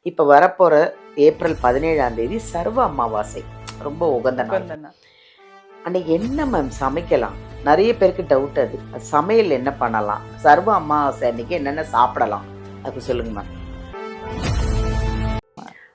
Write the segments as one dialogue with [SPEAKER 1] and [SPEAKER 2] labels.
[SPEAKER 1] இப்போ வரப்போகிற ஏப்ரல் 17ஆம் தேதி சர்வ அமாவாசை, ரொம்ப உகந்த நாள். அன்னைக்கு என்ன மேம் சமைக்கலாம்? நிறைய பேருக்கு டவுட் அது. சமையல் என்ன பண்ணலாம்? சர்வ அமாவாசை அன்னைக்கு என்னென்ன சாப்பிடலாம்? அது சொல்லுங்க மேம்.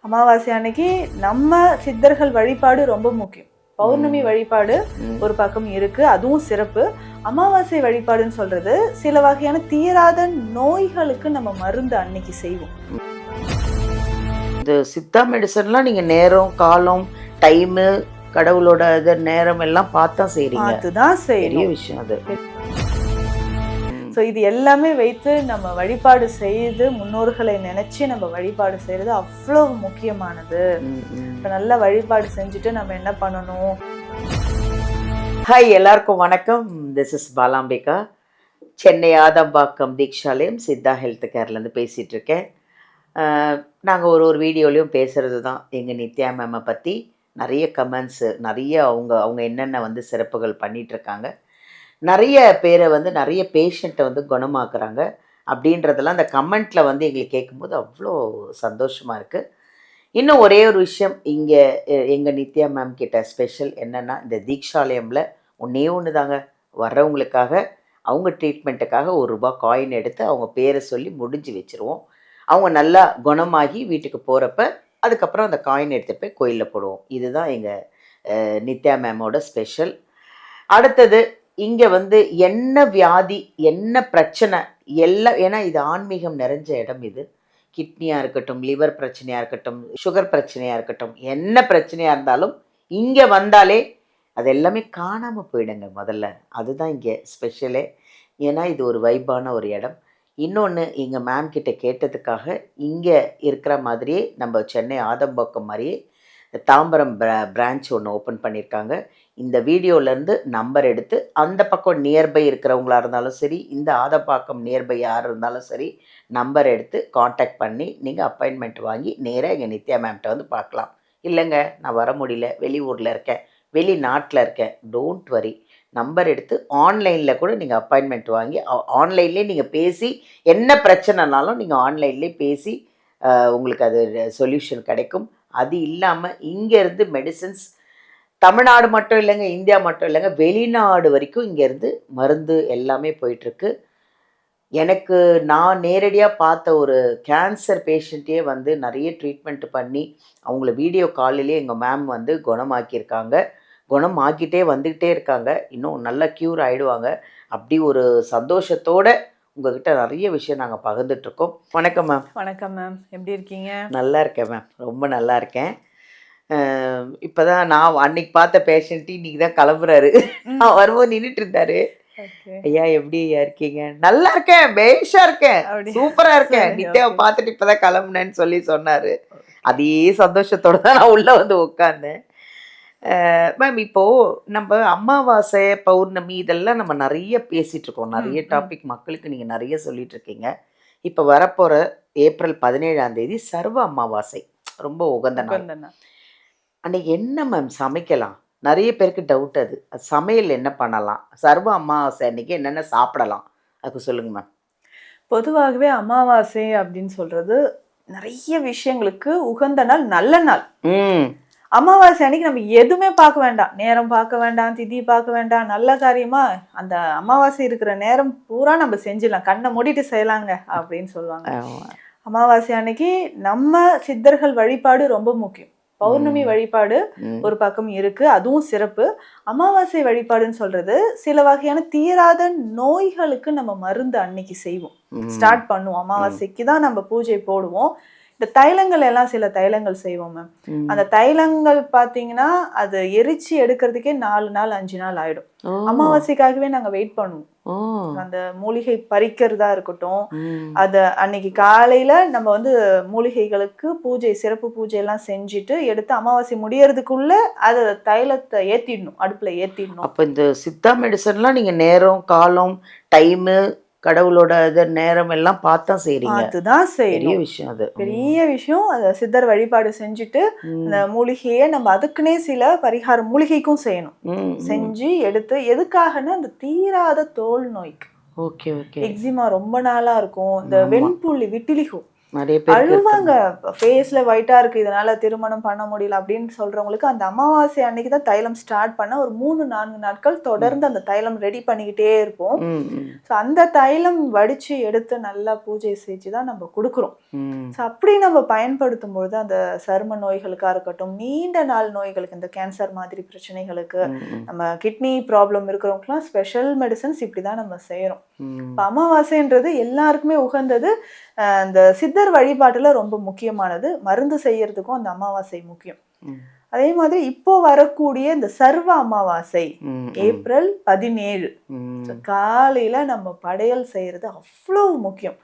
[SPEAKER 2] அமாவாசை அன்னைக்கு நம்ம சித்தர்கள் வழிபாடு ரொம்ப முக்கியம். பௌர்ணமி வழிபாடு ஒரு பக்கம் இருக்கு, அதுவும் சிறப்பு. அமாவாசை வழிபாடுன்னு சொல்றது சில வகையான தீராத நோய்களுக்கு நம்ம மருந்து அன்னைக்கு செய்வோம்.
[SPEAKER 1] இந்த சித்தா மெடிசன்லாம் நீங்க நேரம் காலம் டைமு கடவுளோட இது நேரம் எல்லாம் பார்த்தா செய்றீங்க.
[SPEAKER 2] அதுதான்
[SPEAKER 1] பெரிய விஷயம் அது.
[SPEAKER 2] ஸோ இது எல்லாமே வைத்து நம்ம வழிபாடு செய்து முன்னோர்களை நினைச்சு நம்ம வழிபாடு செய்யறது அவ்வளோ முக்கியமானது. இப்போ நல்லா வழிபாடு செஞ்சுட்டு நம்ம என்ன பண்ணணும்?
[SPEAKER 1] ஹாய், எல்லாருக்கும் வணக்கம். This is Balambika. Chennai Adambakkam Deekshalayam Siddha health கேர்லேருந்து பேசிகிட்டு இருக்கேன். நாங்கள் ஒரு வீடியோலையும் பேசுகிறது தான் எங்கள் நித்யா மேமை பற்றி. நிறைய கமெண்ட்ஸு, நிறைய அவங்க என்னென்ன சிறப்புகள் பண்ணிகிட்ருக்காங்க, நிறைய பேரை நிறைய பேஷண்ட்டை குணமாக்குறாங்க அப்படின்றதெல்லாம் அந்த கமெண்ட்டில் எங்களுக்கு கேட்கும்போது அவ்வளோ சந்தோஷமாக இருக்குது. இன்னும் ஒரே ஒரு விஷயம் இங்கே எங்கள் நித்யா மேம் கிட்ட ஸ்பெஷல் என்னென்னா, இந்த தீக்ஷாலயமில் ஒன்று தாங்க, வர்றவங்களுக்காக அவங்க ட்ரீட்மெண்ட்டுக்காக ₹1 காயின் எடுத்து அவங்க பேரை சொல்லி முடிஞ்சு வச்சுருவோம். அவங்க நல்லா குணமாகி வீட்டுக்கு போகிறப்ப அதுக்கப்புறம் அந்த காயின் எடுத்துகிட்டு போய் கோயிலில் போடுவோம். இதுதான் எங்கள் நித்யா மேமோட ஸ்பெஷல். அடுத்தது இங்கே என்ன வியாதி, என்ன பிரச்சனை எல்லாம், ஏன்னா இது ஆன்மீகம் நிறைஞ்ச இடம். இது கிட்னியாக இருக்கட்டும், லிவர் பிரச்சனையாக இருக்கட்டும், சுகர் பிரச்சனையாக இருக்கட்டும், என்ன பிரச்சனையாக இருந்தாலும் இங்கே வந்தாலே அது எல்லாமே காணாமல் போயிடுங்க முதல்ல. அதுதான் இங்கே ஸ்பெஷலே. ஏன்னா இது ஒரு வைப்பான ஒரு இடம். இன்னொன்று, எங்கள் மேம் கிட்ட கேட்டதுக்காக இங்கே இருக்கிற மாதிரியே நம்ம சென்னை ஆதம்பாக்கம் மாதிரியே தாம்பரம் பிரான்ச் ஒன்று ஓப்பன் பண்ணியிருக்காங்க. இந்த வீடியோலேருந்து நம்பர் எடுத்து அந்த பக்கம் நியர்பை இருக்கிறவங்களா இருந்தாலும் சரி, இந்த ஆதம்பாக்கம் நியர்பை யார் இருந்தாலும் சரி, நம்பர் எடுத்து காண்டாக்ட் பண்ணி நீங்கள் அப்பாயின்மெண்ட் வாங்கி நேராக எங்கள் நித்யா மேம்கிட்ட பார்க்கலாம். இல்லைங்க நான் வர முடியல, வெளியூரில் இருக்கேன், வெளிநாட்டில் இருக்கேன், டோன்ட் வரி. நம்பர் எடுத்து ஆன்லைனில் கூட நீங்கள் அப்பாயின்மெண்ட் வாங்கி ஆன்லைன்லேயே நீங்கள் பேசி என்ன பிரச்சனைனாலும் நீங்கள் ஆன்லைன்லேயே பேசி உங்களுக்கு அது சொல்யூஷன் கிடைக்கும். அது இல்லாமல் இங்கேருந்து மெடிசன்ஸ் தமிழ்நாடு மட்டும் இல்லைங்க, இந்தியா மட்டும் இல்லைங்க, வெளிநாடு வரைக்கும் இங்கேருந்து மருந்து எல்லாமே போயிட்டுருக்கு. எனக்கு நான் நேரடியாக பார்த்த ஒரு கேன்சர் பேஷண்ட்டே நிறைய ட்ரீட்மெண்ட் பண்ணி அவங்கள வீடியோ காலிலே எங்கள் மேம் குணமாக்கியிருக்காங்க. குணமாக்கிட்டே வந்துக்கிட்டே இருக்காங்க. இன்னும் நல்லா க்யூர் ஆகிடுவாங்க. அப்படி ஒரு சந்தோஷத்தோடு உங்கள்கிட்ட நிறைய விஷயம் நாங்கள் பகிர்ந்துட்டுருக்கோம். வணக்கம் மேம்.
[SPEAKER 2] வணக்கம் மேம், எப்படி இருக்கீங்க?
[SPEAKER 1] நல்லா இருக்கேன் மேம், ரொம்ப நல்லா இருக்கேன். இப்போ தான் நான் அன்னைக்கு பார்த்த பேஷண்ட்டு இன்றைக்கி தான் கிளம்புறாரு. நான் வரும்போது நின்றுட்டு இருந்தாரு. ஐயா எப்படி ஐயா இருக்கீங்க? நல்லா இருக்கேன், பேஷா இருக்கேன், சூப்பராக இருக்கேன், நித்யாவை பார்த்துட்டு இப்போ தான் கிளம்புனேன்னு சொன்னார். அதே சந்தோஷத்தோடு தான் நான் உள்ளே உட்காந்தேன். மேம், இப்போது நம்ம அமாவாசை பௌர்ணமி இதெல்லாம் நம்ம நிறைய பேசிகிட்ருக்கோம், நிறைய டாபிக் மக்களுக்கு நீங்கள் நிறைய சொல்லிகிட்ருக்கீங்க. இப்போ வரப்போகிற ஏப்ரல் 17ஆம் தேதி சர்வ அமாவாசை, ரொம்ப உகந்த நாள். அன்னைக்கு என்ன மேம் சமைக்கலாம்? நிறைய பேருக்கு டவுட் அது. சமையல் என்ன பண்ணலாம்? சர்வ அமாவாசை அன்னைக்கு என்னென்ன சாப்பிடலாம்? அது சொல்லுங்க மேம்.
[SPEAKER 2] பொதுவாகவே அமாவாசை அப்படின்னு சொல்கிறது நிறைய விஷயங்களுக்கு உகந்த நாள், நல்ல நாள். அமாவாசை அன்னைக்கு நம்ம எதுவுமே பார்க்க வேண்டாம், நேரம் பார்க்க வேண்டாம், திதி பார்க்க வேண்டாம். நல்ல காரியமா அந்த அமாவாசை இருக்கிற நேரம் பூரா நம்ம செஞ்சிடலாம், கண்ணை மூடிட்டு செய்யலாங்க அப்படின்னு சொல்லுவாங்க. அமாவாசை அன்னைக்கு நம்ம சித்தர்கள் வழிபாடு ரொம்ப முக்கியம். பௌர்ணமி வழிபாடு ஒரு பக்கம் இருக்கு, அதுவும் சிறப்பு. அமாவாசை வழிபாடுன்னு சொல்றது சில வகையான தீராத நோய்களுக்கு நம்ம மருந்து அன்னைக்கு செய்வோம், ஸ்டார்ட் பண்ணுவோம். அமாவாசைக்கு தான் நம்ம பூஜை போடுவோம். இந்த தைலங்கள் எல்லாம் சில தைலங்கள் செய்வோம் மேம். அந்த தைலங்கள் பாத்தீங்கன்னா அது எரிச்சு எடுக்கிறதுக்கே 4 நாள் 5 நாள் ஆயிடும். அமாவாசைக்காகவே நாங்க வெயிட் பண்ணுவோம். அந்த மூலிகை பறிக்கிறதா இருக்கட்டும், அத அன்னைக்கு காலையில நம்ம மூலிகைகளுக்கு பூஜை, சிறப்பு பூஜை எல்லாம் செஞ்சுட்டு எடுத்து அமாவாசை முடியறதுக்குள்ள அத தைலத்தை ஏத்திடணும், அடுப்புல ஏத்திடணும்.
[SPEAKER 1] அப்ப இந்த சித்தா மெடிசன்லாம் நீங்க நேரம் காலம் டைமு கடவுளோட நேரம் எல்லாம் பார்த்தா செய்றீங்க.
[SPEAKER 2] அதுதான் பெரிய
[SPEAKER 1] விஷயம். அது
[SPEAKER 2] பெரிய விஷயம். அத சித்தர் வழிபாடு செஞ்சுட்டு அந்த மூலிகையை நம்ம அதுக்குன்னே சில பரிகார மூலிகைக்கும் செய்யணும். செஞ்சு எடுத்து எதுக்காகன்னா அந்த தீராத தோல் நோய்க்கு.
[SPEAKER 1] Okay okay.
[SPEAKER 2] எக்ஸிமா ரொம்ப நாளா இருக்கும், இந்த வெண்புள்ளி விட்டிலிகோ
[SPEAKER 1] நிறைய பேருக்கு
[SPEAKER 2] அழுவாங்க. ஃபேஸ்ல ஒயிட்டா இருக்கு, இதனால திருமணம் பண்ண முடியல அப்படின்னு சொல்றவங்களுக்கு அந்த அமாவாசை அன்னைக்கு தான் தைலம் ஸ்டார்ட் பண்ண ஒரு 3-4 நாட்கள் தொடர்ந்து அந்த தைலம் ரெடி பண்ணிக்கிட்டே இருப்போம். ஸோ அந்த தைலம் வடிச்சு எடுத்து நல்லா பூஜை செஞ்சு தான் நம்ம கொடுக்குறோம். ஸோ அப்படி நம்ம பயன்படுத்தும் பொழுது அந்த சரும நோய்களுக்கா இருக்கட்டும், நீண்ட நாள் நோய்களுக்கு, இந்த கேன்சர் மாதிரி பிரச்சனைகளுக்கு, நம்ம கிட்னி ப்ராப்ளம் இருக்கிறவங்களுக்குலாம் ஸ்பெஷல் மெடிசன்ஸ் இப்படி தான் நம்ம செய்யறோம். இப்போ அமாவாசைன்றது எல்லாருக்குமே உகந்தது. அந்த சித்தர் வழிபாட்டுல ரொம்ப முக்கியமானது. மருந்து செய்யறதுக்கும் அந்த அமாவாசை முக்கியம். அதே மாதிரி இப்போ வரக்கூடிய இந்த சர்வ அமாவாசை ஏப்ரல் 17 காலையில நம்ம படையல் செய்யறது அவ்வளவு முக்கியம்.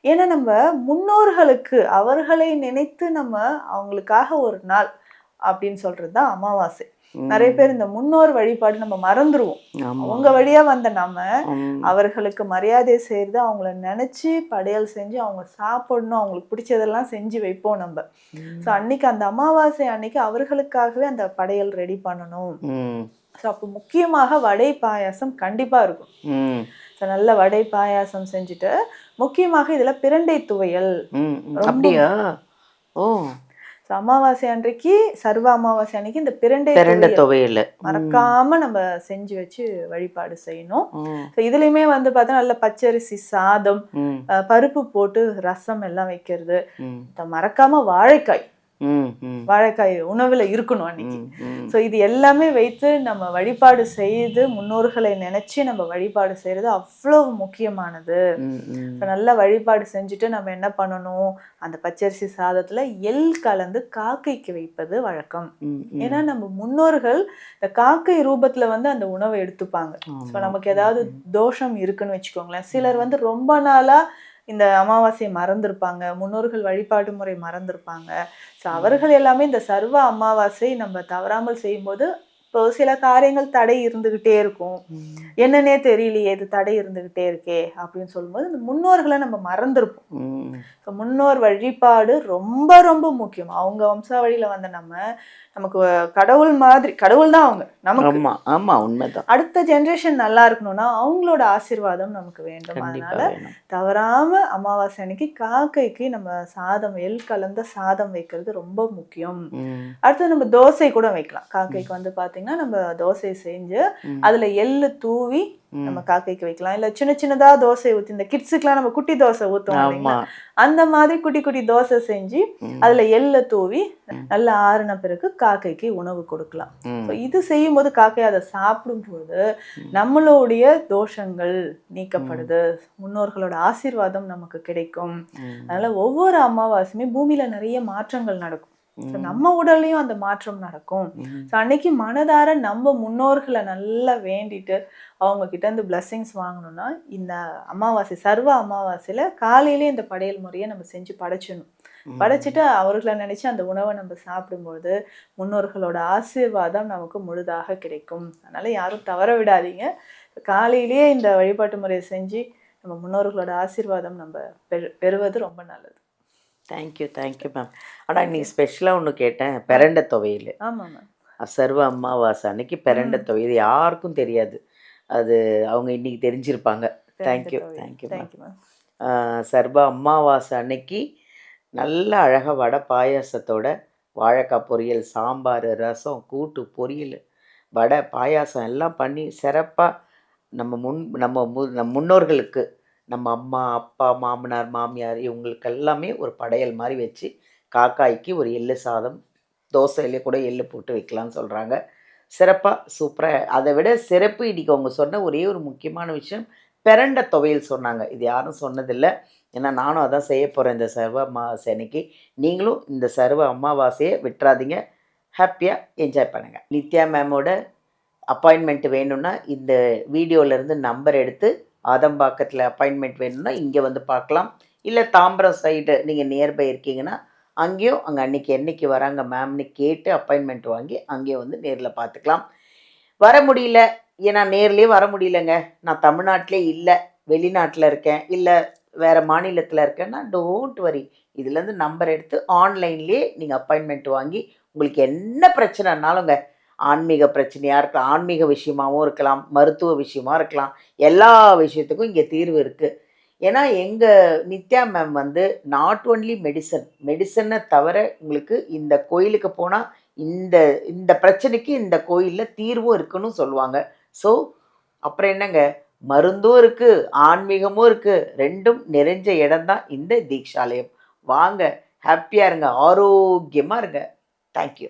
[SPEAKER 2] ஏன்னா நம்ம முன்னோர்களுக்கு அவர்களை நினைத்து நம்ம அவங்களுக்காக ஒரு நாள் அப்படின்னு சொல்றதுதான் அமாவாசை. நிறைய பேர் இந்த முன்னோர் வழிபாடு நம்ம மறந்துருவோம். அவங்க வழியா வந்த நம்ம அவர்களுக்கு மரியாதை செய்யறது, அவங்கள நினைச்சு படையல் செஞ்சு அவங்க சாப்பிடணும், அவங்களுக்கு பிடிச்சதெல்லாம் செஞ்சு வைப்போம் நம்ம. ஸோ அன்னைக்கு அந்த அமாவாசை அன்னைக்கு அவர்களுக்காகவே அந்த படையல் ரெடி பண்ணணும். ஸோ அப்போ முக்கியமாக வடை பாயாசம் கண்டிப்பா இருக்கும். ஸோ நல்ல வடை பாயாசம் செஞ்சுட்டு, முக்கியமாக இதுல பிரண்டை துவையல்.
[SPEAKER 1] அப்படியா? ஓ,
[SPEAKER 2] அமாவாசை அன்றைக்கு, சர்வ அமாவாசை அன்னைக்கு இந்த பிரண்டை
[SPEAKER 1] துவையல்
[SPEAKER 2] மறக்காம நம்ம செஞ்சு வச்சு வழிபாடு செய்யணும். இதுலயுமே வந்து பார்த்தா நல்ல பச்சரிசி சாதம், பருப்பு போட்டு ரசம் எல்லாம் வைக்கிறது. மறக்காம வாழைக்காய் உணவுல இருக்கணும் அன்னைக்கு. ஸோ இது எல்லாமே வைத்து நம்ம வழிபாடு செய்து முன்னோர்களை நினைச்சு நம்ம வழிபாடு செய்யறது அவ்வளவு முக்கியமானது. நல்ல வழிபாடு செஞ்சுட்டு நம்ம என்ன பண்ணணும், அந்த பச்சரிசி சாதத்துல எள் கலந்து காக்கைக்கு வைப்பது வழக்கம். ஏன்னா நம்ம முன்னோர்கள் இந்த காக்கை ரூபத்துல வந்து அந்த உணவை எடுத்துப்பாங்க. ஸோ நமக்கு ஏதாவது தோஷம் இருக்குன்னு வச்சுக்கோங்களேன். சிலர் வந்து ரொம்ப நாளா இந்த அமாவாசையை மறந்துருப்பாங்க, முன்னோர்கள் வழிபாடு முறை மறந்துருப்பாங்க. ஸோ அவர்கள் எல்லாமே இந்த சர்வ அமாவாசை நம்ம தவறாமல் செய்யும்போது இப்போ சில காரியங்கள் தடை இருந்துகிட்டே இருக்கும். என்னன்னே தெரியலையே, இது தடை இருந்துகிட்டே இருக்கே அப்படின்னு சொல்லும்போது இந்த முன்னோர்களை நம்ம மறந்துருப்போம். ஸோ முன்னோர் வழிபாடு ரொம்ப ரொம்ப முக்கியம். அவங்க வம்சாவழியில வந்த நமக்கு கடவுள் மாதிரி, கடவுள் தான் அவங்க நமக்கு.
[SPEAKER 1] ஆமா, உண்மைதான்.
[SPEAKER 2] அடுத்த ஜெனரேஷன் நல்லா இருக்கணும்னா அவங்களோட ஆசீர்வாதம் நமக்கு வேண்டும். அதனால தவறாம அமாவாசை அன்னைக்கு காக்கைக்கு நம்ம சாதம், எள் கலந்த சாதம் வைக்கிறது ரொம்ப முக்கியம். அடுத்து நம்ம தோசை கூட வைக்கலாம். காக்கைக்கு வந்து பாத்தீங்கன்னா நம்ம தோசை செஞ்சு அதுல எள்ளு தூவி நம்ம காக்கைக்கு வைக்கலாம். இல்ல சின்ன சின்னதா தோசை ஊத்தி, இந்த கிட்ஸுக்குலாம் நம்ம குட்டி தோசை ஊத்துவோம், அந்த மாதிரி குட்டி குட்டி தோசை செஞ்சு அதுல எள்ளு தூவி நல்லா ஆறுன பிறகு காக்கைக்கு உணவு கொடுக்கலாம். இது செய்யும் போது காக்கை அதை சாப்பிடும் போது நம்மளுடைய தோஷங்கள் நீக்கப்படுது, முன்னோர்களோட ஆசீர்வாதம் நமக்கு கிடைக்கும். அதனால ஒவ்வொரு அமாவாசையுமே பூமியில நிறைய மாற்றங்கள் நடக்கும். நம்ம உடல்லையும் அந்த மாற்றம் நடக்கும். அன்னைக்கு மனதார நம்ம முன்னோர்களை நல்லா வேண்டிட்டு அவங்க கிட்ட இருந்து பிளஸ்ஸிங்ஸ் வாங்கணும்னா இந்த அமாவாசை, சர்வ அமாவாசையில காலையிலே இந்த படையல் முறையை நம்ம செஞ்சு படைச்சிடணும். படைச்சிட்டு அவர்களை நினைச்சு அந்த உணவை நம்ம சாப்பிடும்போது முன்னோர்களோட ஆசீர்வாதம் நமக்கு முழுதாக கிடைக்கும். அதனால யாரும் தவற விடாதீங்க. காலையிலேயே இந்த வழிபாட்டு முறையை செஞ்சு நம்ம முன்னோர்களோட ஆசீர்வாதம் நம்ம பெறுவது ரொம்ப நல்லது.
[SPEAKER 1] Thank you ma'am. ஆனால் இன்னைக்கு ஸ்பெஷலாக ஒன்று கேட்டேன், பிரண்டை துவையல்.
[SPEAKER 2] ஆமாம் மேம்.
[SPEAKER 1] சர்வ அமாவாசை அன்னைக்கு பிரண்டை துவையல் யாருக்கும் தெரியாது, அது அவங்க இன்னைக்கு தெரிஞ்சிருப்பாங்க. Thank you ma'am. சர்வ அமாவாசை அன்னைக்கு நல்ல அழகாக வடை பாயாசத்தோட வாழைக்காய் பொரியல், சாம்பார், ரசம், கூட்டு, பொரியல், வடை, பாயாசம் எல்லாம் பண்ணி சிறப்பாக நம்ம முன்னோர்களுக்கு, நம்ம அம்மா, அப்பா, மாமனார், மாமியார் இவங்களுக்கு எல்லாமே ஒரு படையல் மாதிரி வச்சு காக்காய்க்கு ஒரு எள்ளு சாதம், தோசையிலே கூட எள்ளு போட்டு வைக்கலாம்னு சொல்கிறாங்க. சிறப்பாக சூப்பராக. அதை விட சிறப்பு இன்றைக்கி அவங்க சொன்ன ஒரே ஒரு முக்கியமான விஷயம் பிரண்டை துவையல் சொன்னாங்க. இது யாரும் சொன்னதில்லை. ஏன்னா நானும் அதான் செய்ய போகிறேன் இந்த சர்வ அமாவாசை அன்னைக்கு. நீங்களும் இந்த சர்வ அமாவாசையை விட்டுறாதீங்க, ஹாப்பியாக என்ஜாய் பண்ணுங்கள். நித்யா மேமோட அப்பாயின்மெண்ட் வேணும்னா இந்த வீடியோவிலேருந்து நம்பர் எடுத்து ஆதம்பாக்கத்தில் அப்பாயின்மெண்ட் வேணும்னா இங்கே வந்து பார்க்கலாம். இல்லை தாம்பரம் சைடு நீங்கள் நியர்பை இருக்கீங்கன்னா அங்கேயும் அங்கே என்னைக்கு வராங்க மேம்னு கேட்டு அப்பாயின்மெண்ட் வாங்கி அங்கேயும் வந்து நேரில் பார்த்துக்கலாம். வர முடியல, ஏன்னா நேர்லேயே வர முடியலங்க, நான் தமிழ்நாட்டிலே இல்லை, வெளிநாட்டில் இருக்கேன், இல்லை வேறு மாநிலத்தில் இருக்கேன்னா டோன்ட் வரி, இதுலேருந்து நம்பர் எடுத்து ஆன்லைன்லேயே நீங்கள் அப்பாயின்மெண்ட் வாங்கி உங்களுக்கு என்ன பிரச்சனைனாலுங்க, ஆன்மீக பிரச்சனையாக இருக்கலாம், ஆன்மீக விஷயமாகவும் இருக்கலாம், மருத்துவ விஷயமாக இருக்கலாம், எல்லா விஷயத்துக்கும் இங்கே தீர்வு இருக்குது. ஏன்னா எங்கள் நித்யா மேம் வந்து நாட் ஒன்லி மெடிசனை தவிர உங்களுக்கு இந்த கோயிலுக்கு போனால் இந்த இந்த பிரச்சனைக்கு இந்த கோயிலில் தீர்வும் இருக்குன்னு சொல்லுவாங்க. ஸோ அப்புறம் என்னங்க, மருந்தும் இருக்குது, ஆன்மீகமும் இருக்குது, ரெண்டும் நிறைஞ்ச இடம்தான் இந்த தீக்ஷாலயம். வாங்க, ஹாப்பியாக இருங்க, ஆரோக்கியமாக இருங்க. தேங்க்யூ.